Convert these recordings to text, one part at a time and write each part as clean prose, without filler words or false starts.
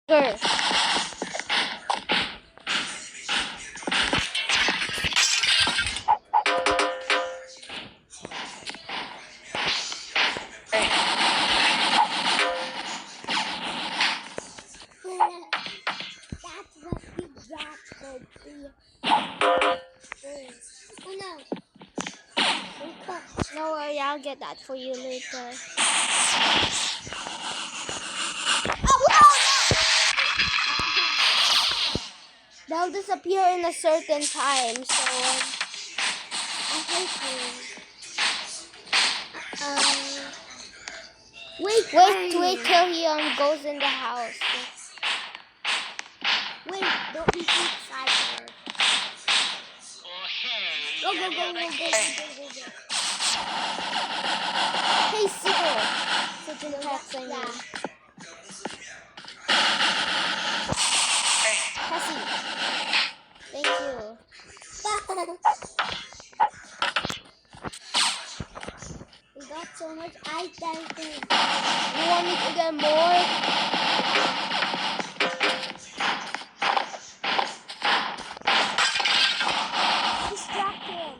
Girl. That's what you got, Sophia. Oh no. No worry, I'll get that for you later. They'll disappear in a certain time, so I hate you. wait till he goes in the house. Wait, don't be too excited. Go. Hey, Sigil. Such an text, I mean. Yeah. Cassie. Thank you. We got so much items. You want me to get more? Distract him.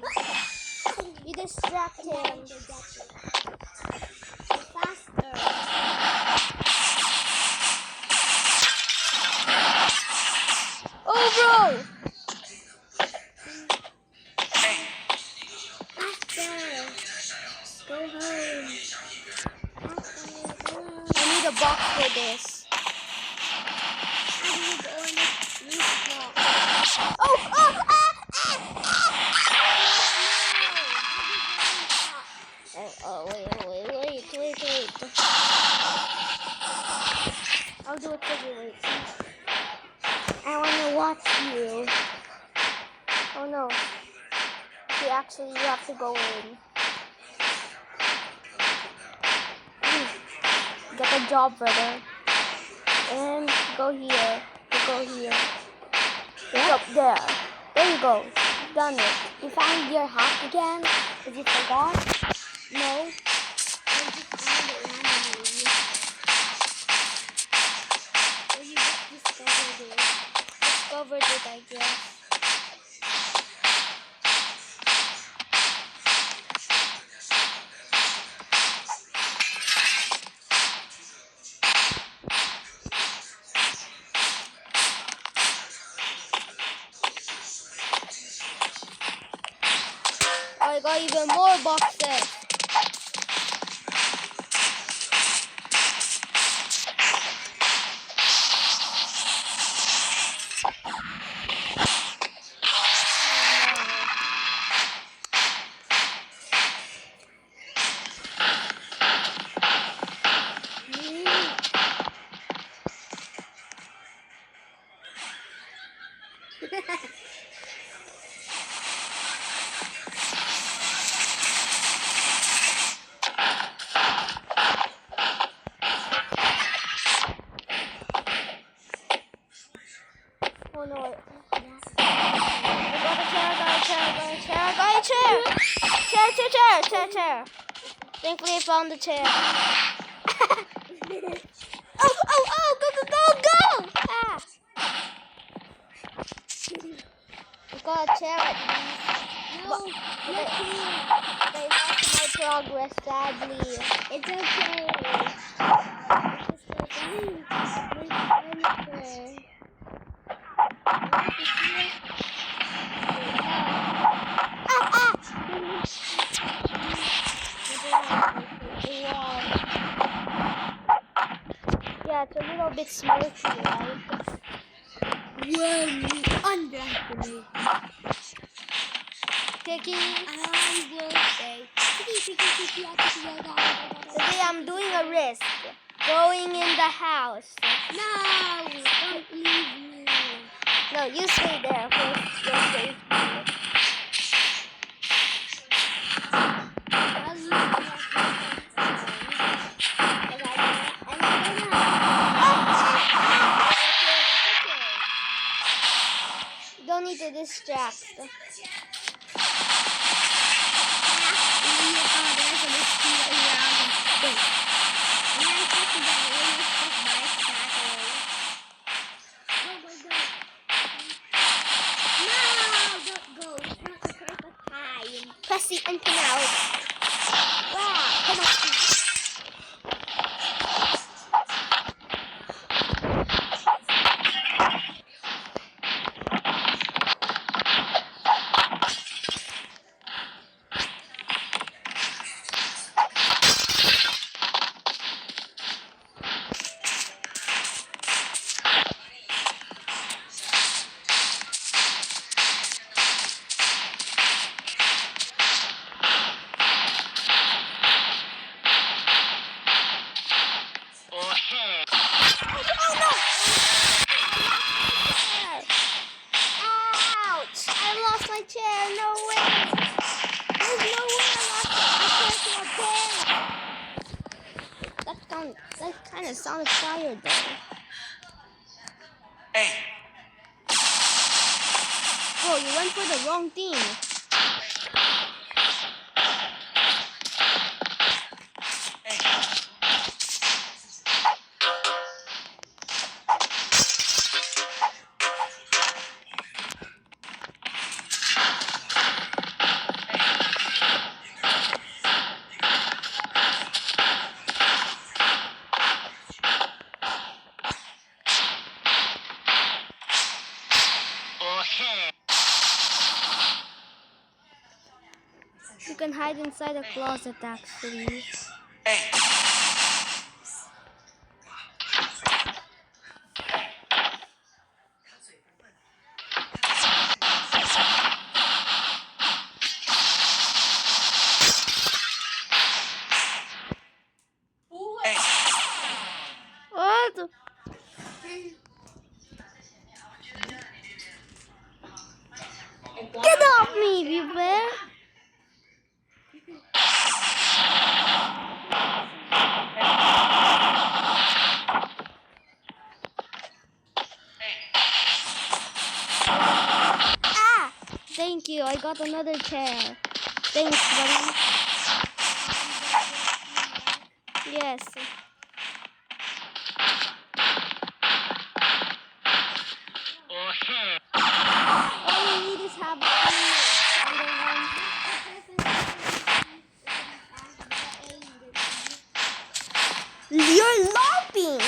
You distract him. Faster. Oh, bro. Faster. Go home. I need a box for this. I need to order this box. Oh, wait. I'll do it for you, wait. I want to watch you. Oh no. You have to go in. Get a job, brother. And go here. It's up there. There you go. You've done it. You found your house again? Did you forgot? No. Discovered it, I guess. I got even more boxes. Oh no. I got a chair. Thankfully I found the chair. Oh, go! Ah. I got a chair at least. No, They lost my progress sadly. it's okay. Yeah, it's a little bit smoky, right? When you underestimate, Tiki, I will say, today I'm doing a risk. Going in the house. no, don't leave me. No, you stay there for your safety. I'll leave you at You don't need to distract. there's a mosquito around. Wait. And I have to get really stuck by a Oh, you went for the wrong thing. You can hide inside a closet actually. What? Get off me, people! Ah! Thank you, I got another chair. Thanks, buddy. Yes. All you need is have a You're laughing!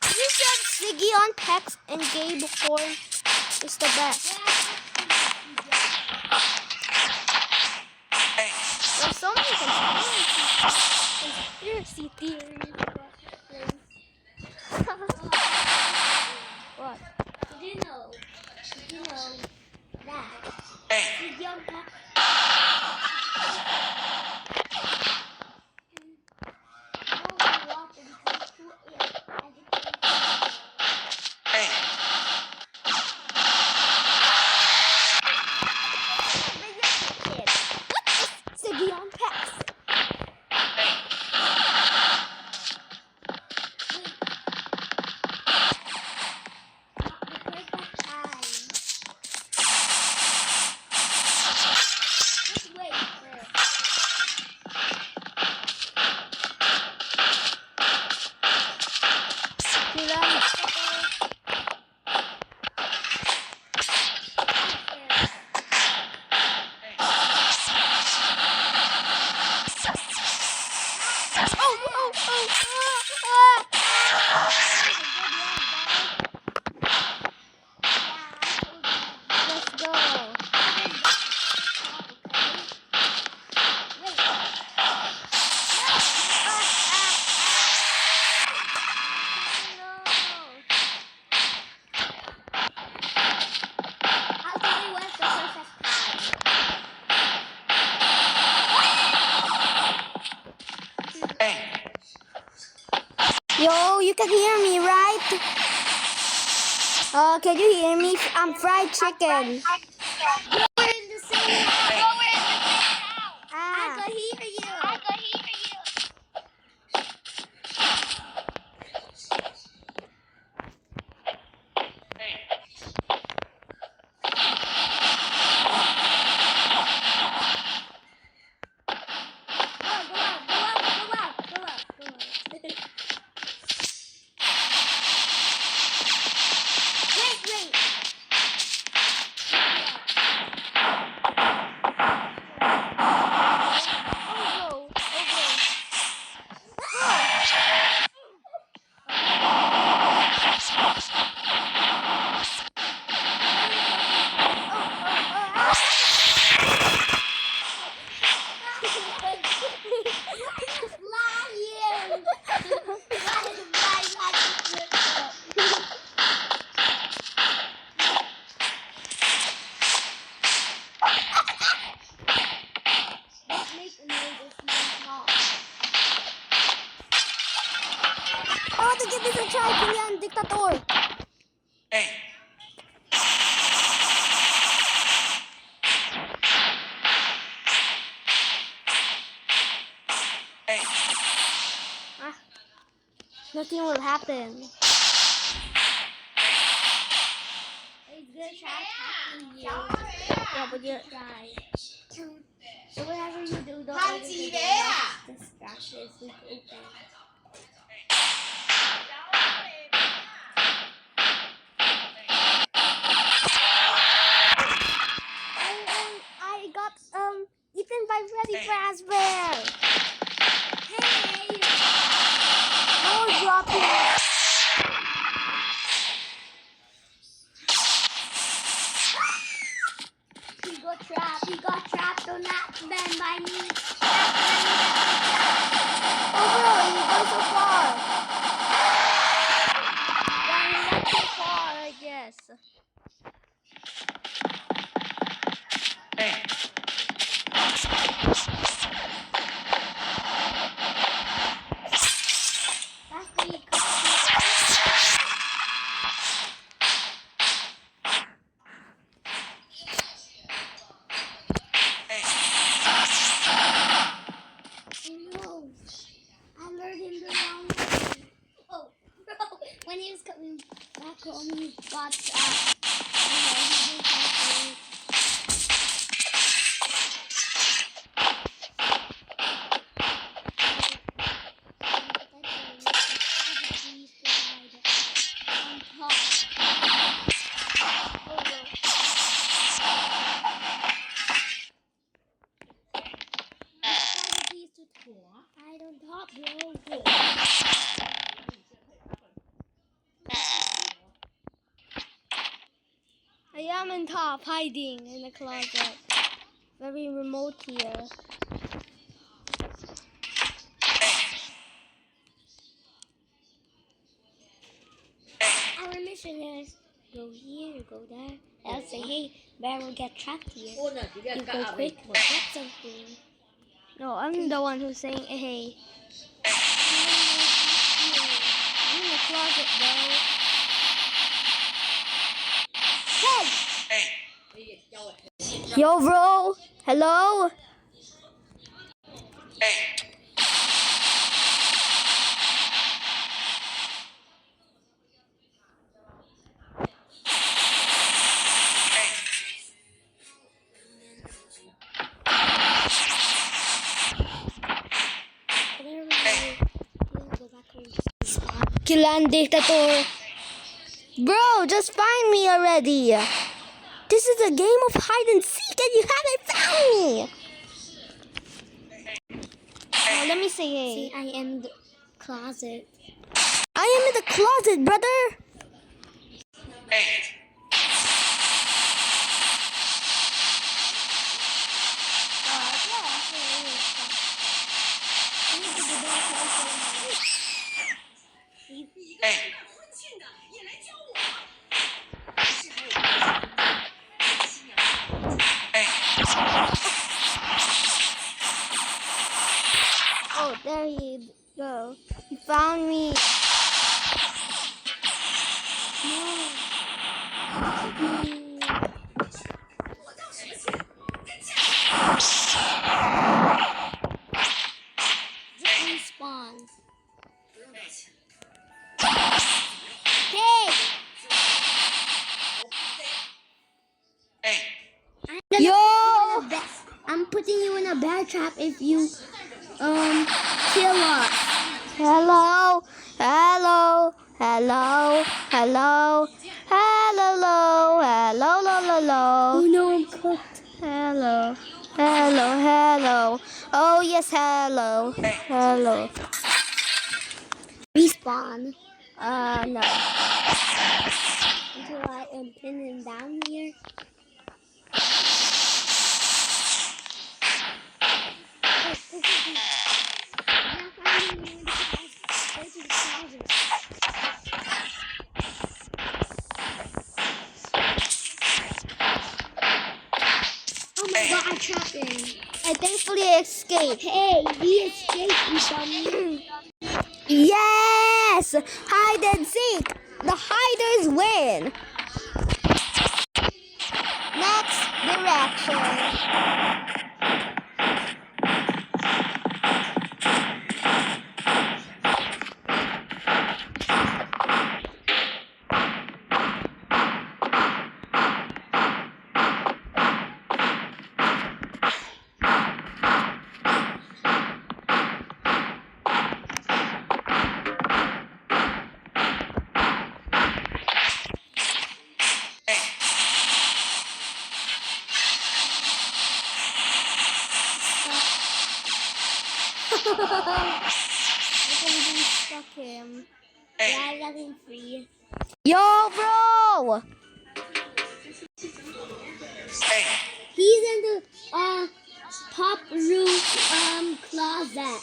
You said Siggy on text and Gabe Horn is the best. There's so many conspiracy theories. What? Did you know that Siggy on text Siggy on text. Yo, you can hear me, right? Can you hear me? I'm fried chicken. We're in the same house. I can hear you. I want to give this a try, Korean dictator. Nothing will happen. it's gonna try attacking you. Yeah, but you're. Try. So whatever you do, don't Tham open the gì door. đấy à? Distraction is weak open. I got eaten by Freddy Fazbear. Hey! No, drop it. He got trapped. He got trapped. Do not stand by me. Oh bro, you go so far. Yeah, you went too far, I guess. That's the No, I lured him the wrong way. Oh, bro, when he was coming back home, he got trapped. He did that. I don't top, bro. I am in top, hiding in the closet. Very remote here. Our mission is go here, go there. I'll say, hey, bear will get trapped here. You go quick, we'll get something. No, I'm the one who's saying hey. I'm in the closet, bro. Hey! Yo, bro. Hello? There we go. We'll go back home to the spot. Kilan dictator. Bro, just find me already. This is a game of hide and seek and you haven't found me. Oh, let me say hey. See, I am in the closet. I am in the closet, brother. Oh, there you go. You found me. Respawn. Hey! Yo! I'm putting you in a bear trap if you kill us. Hello, hello, hello, hello, hello, hello, hello, Oh no, I'm cooked. hello, hello, hello. Oh yes, hello, hello. Respawn No. until I am pinning down here. Oh my god, I trapped him. I thankfully escaped. Hey, we escaped, you dummy. Yes! Hide and seek! The hiders win! Next direction. can stuck him. Yeah, I got him free. Yo, bro! He's in the top roof closet.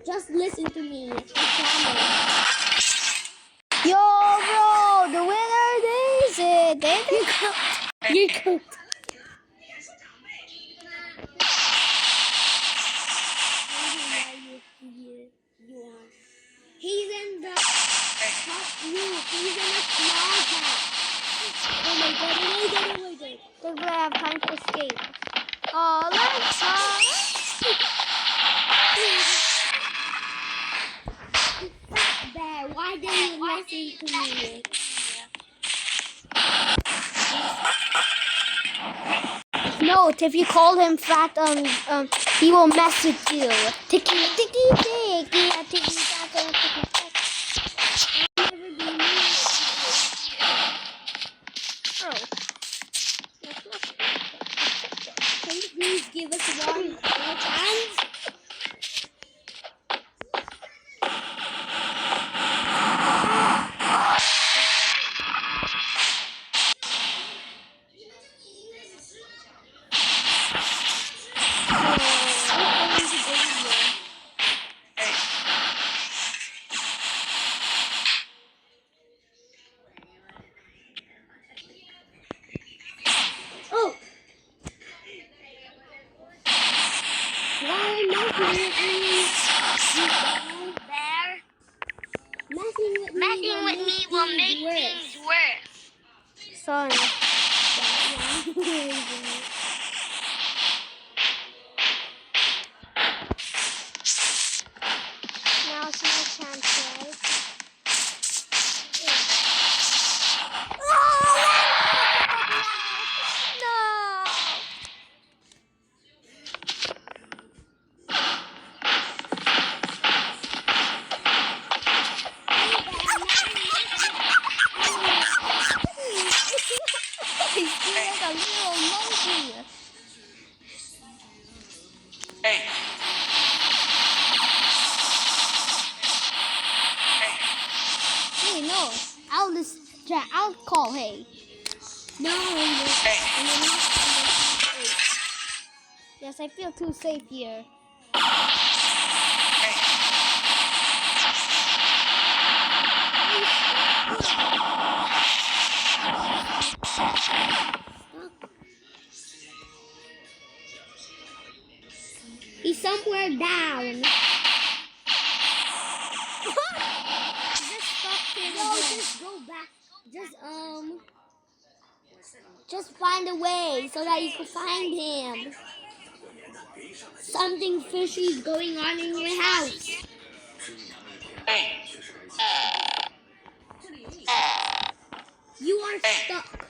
Just listen to me. I promise. Yo, bro! The winner is it. You're cooked. He's in the top roof. He's in the closet. Oh my god, oh my god, oh my god. Does I have time to escape? Oh, let's Bear, why didn't you listen to me? Note, if you call him fat, he will mess with you. Ticky, ticky, ticky, ticky, tack, ticky, tack. Oh. Can you please give us one more chance? Oh! Why messing with me? Bear? Messing with me will make things worse. Son. Now it's my chance, right? No! He's feeling like a little monkey. Hey, no. I'll call, hey. No, Yes, I feel too safe here. he's somewhere down. Just go back. Just find a way so that you can find him. Something fishy is going on in your house. You are stuck.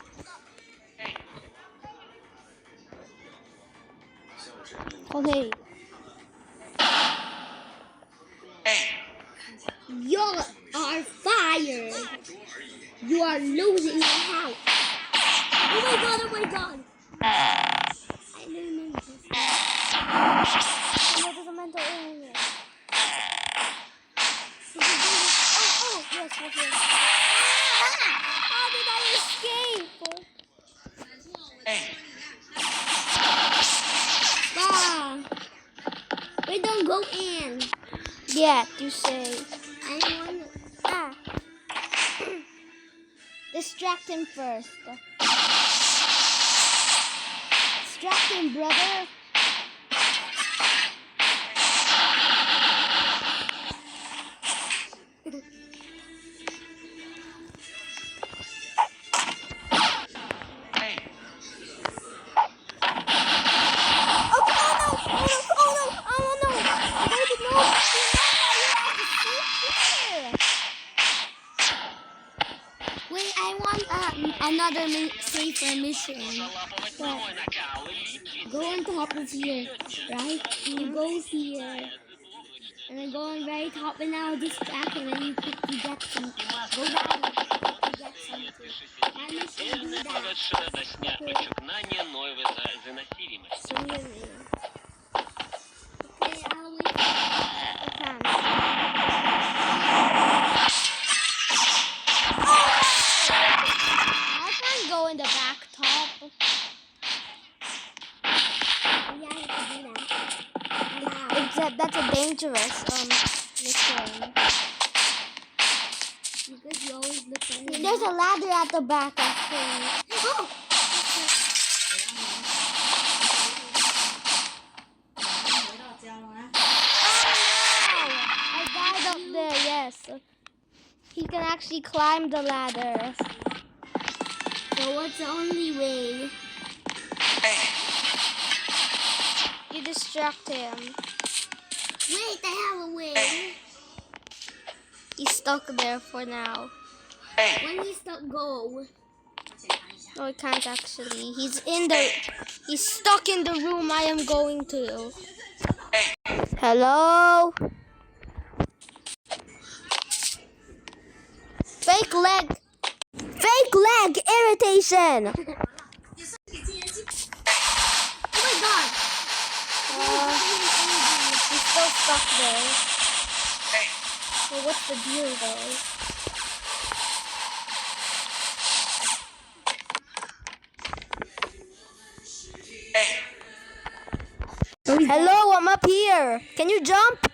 Okay. You are fired. You are losing your house. Oh my god, oh my god. I didn't mean this. What is a mental illness? Oh, yes. How did I escape? Ah. Wait, don't go in. Yeah, you say. I want Distract him first. Distract him, brother. Wait, I want another safer mission. What? Go on top of here, right? And you go here. And then go on very top and now distract him and you get some. Go down and get something. My mission do that. Okay, I'll wait. dangerous mission. Because you always look at him. There's a ladder at the back, actually. Oh! I died up there, yes. He can actually climb the ladder. So what's the only way? You distract him. Wait, I have a way. He's stuck there for now. When he stop, go. No, he can't actually. He's stuck in the room I am going to. Hello? Fake leg irritation. Oh my god! He's still stuck there. Well, what's the deal though? Hello, I'm up here. Can you jump?